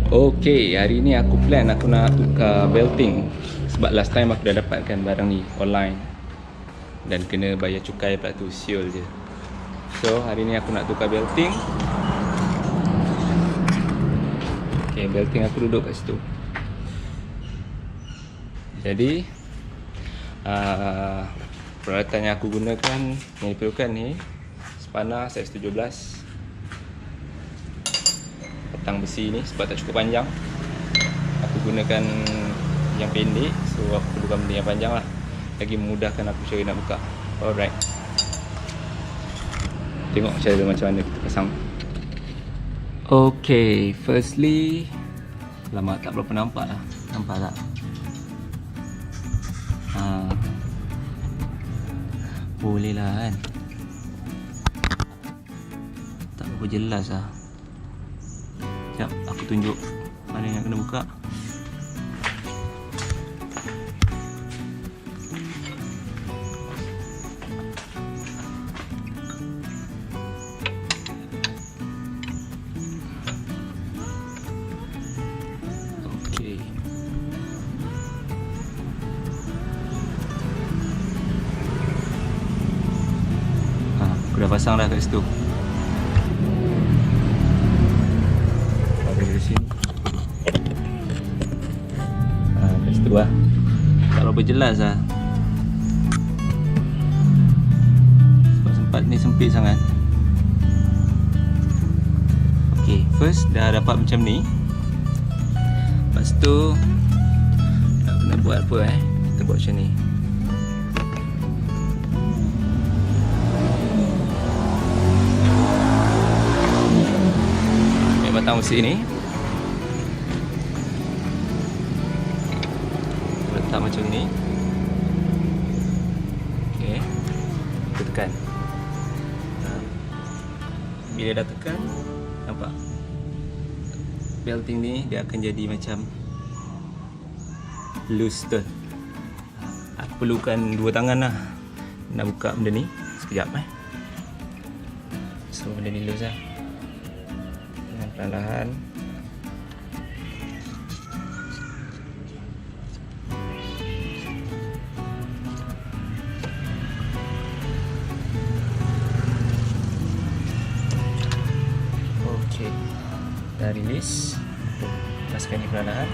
Okay, hari ni aku plan aku nak tukar belting. Sebab last time aku dah dapatkan barang ni online dan kena bayar cukai pula tu, siul je. So hari ni aku nak tukar belting. Okay, belting aku duduk kat situ. Jadi peralatan yang aku gunakan, yang diperlukan ni spana saiz 17, petang besi ni sebab tak cukup panjang. Aku gunakan yang pendek, so aku perlukan benda yang panjang lah, lagi memudahkan aku cara nak buka. Alright, tengok cara macam mana kita pasang. Okay, firstly, lama tak berapa nampak lah. Nampak tak? Boleh lah kan. Tak berapa jelas lah. Sekejap, aku tunjuk mana yang kena buka. Okey. Aku dah pasang dah kat situ. Dari sini. Kat situ lah. Tak berapa jelas lah. Sebab sempat ni sempit sangat. Okay, first dah dapat macam ni. Lepas tu nak kena buat apa kita buat macam ni. Batang besi ni letak macam ni. Okay, kita tekan. Bila dah tekan, nampak belting ni dia akan jadi macam loose tu. Aku perlukan dua tangan lah nak buka benda ni. Sekejap So benda ni loose lah. Perlahan-lahan okey, dah release. Lepaskan ni perlahan.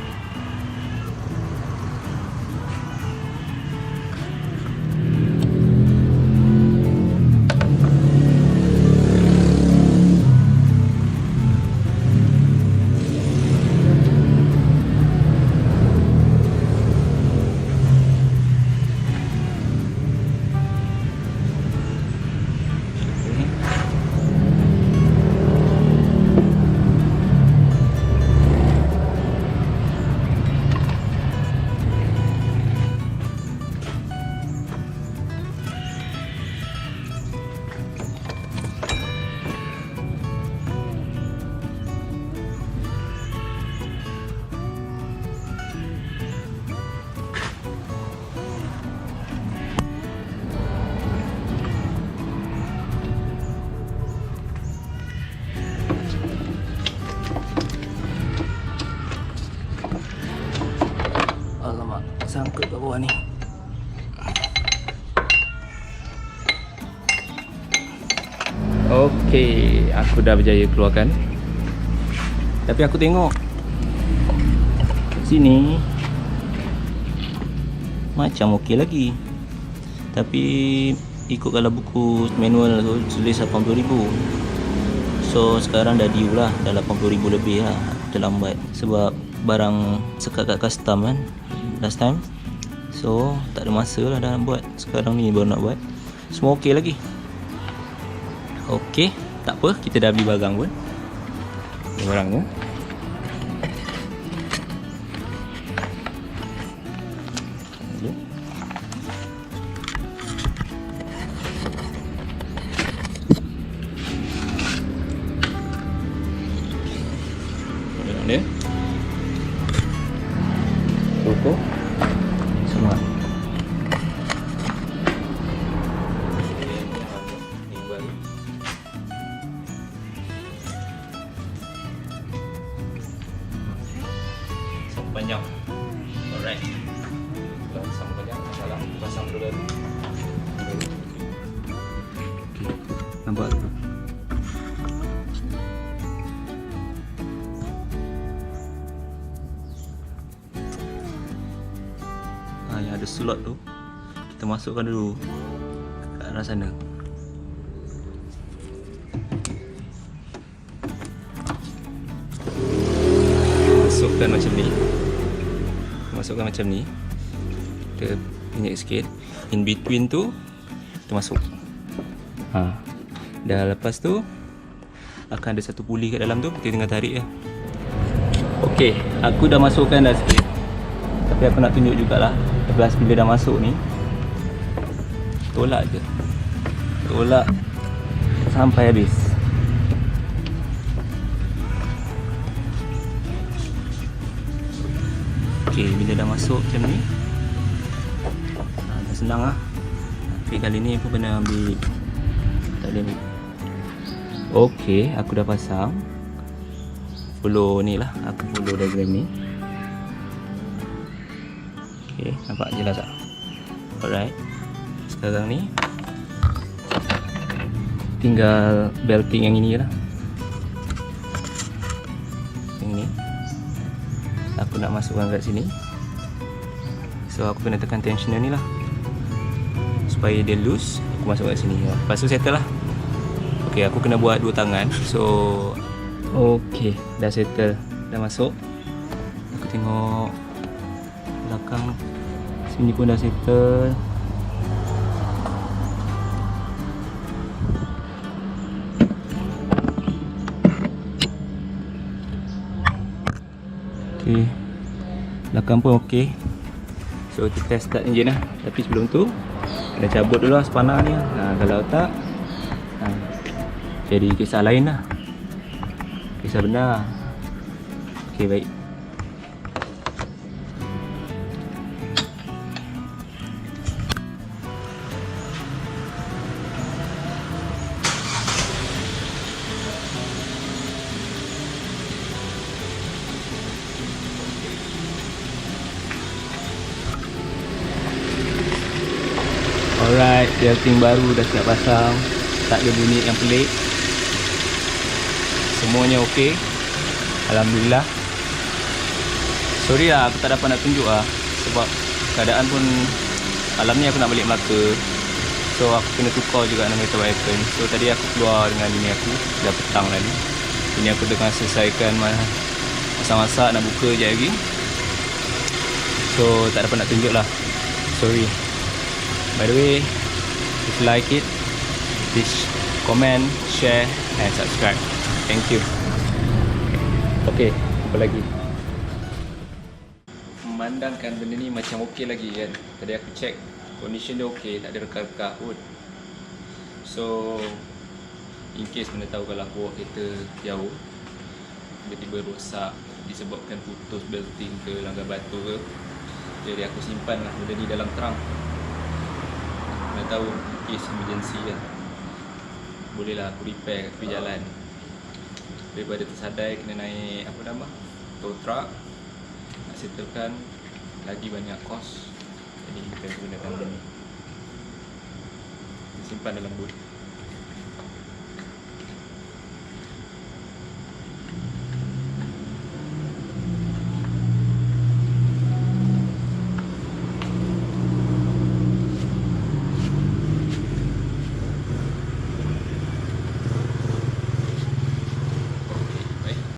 Alamak, sangkut kat bawah ni. Okey, aku dah berjaya keluarkan. Tapi aku tengok sini macam okey lagi. Tapi ikut kalau buku manual tu tulis 80,000. So sekarang dah due lah, dah 80,000 lebih lah. Terlambat sebab barang sekat kat custom kan last time. So tak ada masa lah dah nak buat. Sekarang ni baru nak buat. Semua okey lagi. Okey, tak apa, kita dah beli barang pun. Ini barangnya. Dia toko semua. banyak. Alright. Pasang banyak, salah. Pasang dulu. Okay. Nampak tu? Yang ada slot tu kita masukkan dulu ke arah sana. Masukkan macam ni. Masukkan macam ni. Kita pinjak sikit. In between tu kita masuk. Dah lepas tu akan ada satu puli kat dalam tu, kita tinggal tarik je. Okey, aku dah masukkan dah sikit. Tapi aku nak tunjuk jugalah. Lepas bila dah masuk ni, tolak je. Tolak sampai habis. Okey, bila dah masuk macam ni, dah senang lah. Tapi kali ni aku kena ambil tali ni. Okey, aku dah pasang. Follow ni lah, aku follow diagram ni. Okay, nampak jelas tak? Alright. Sekarang ni tinggal belting yang ini lah. Yang ni aku nak masukkan kat sini. So aku kena tekan tensioner ni lah supaya dia loose. Aku masuk kat sini. Lepas tu settle lah. Okay, aku kena buat dua tangan. So okay, dah settle. Dah masuk. Aku tengok belakang sini pun dah settle. Okey, belakang pun okey. So kita start enjin lah. Tapi sebelum tu kena cabut dulu lah spanner ni. Kalau tak jadi kisah lain lah. Kisah benar. Okey, baik. Alright, belting baru dah siap pasang. Tak ada bunyi yang pelik. Semuanya okey. Alhamdulillah. Sorry lah aku tak dapat nak tunjuk lah. Sebab keadaan pun malam ni aku nak balik Melaka. So aku kena tukar juga nama kereta Icon. So tadi aku keluar dengan bini aku. Dah petang tadi. Bini aku tengah selesaikan masak-masak, nak buka je lagi. So tak dapat nak tunjuk lah. Sorry. By the way, if you like it, please comment, share and subscribe. Thank you. Okay, apa lagi? Memandangkan benda ni macam okey lagi kan. Tadi aku check condition dia okey, tak ada rekah-rekah pun. So in case mana tahu kalau aku bawa kereta jauh, tiba-tiba rosak disebabkan putus belting ke langgar batu ke, jadi aku simpan lah benda ni dalam trunk. Mana tahu case emergency lah, bolehlah aku repair kat tepi jalan. Daripada tersadai kena naik apa nama, tow truck, nak settlekan lagi banyak kos. Jadi kita gunakan benda ni, simpan dalam boot.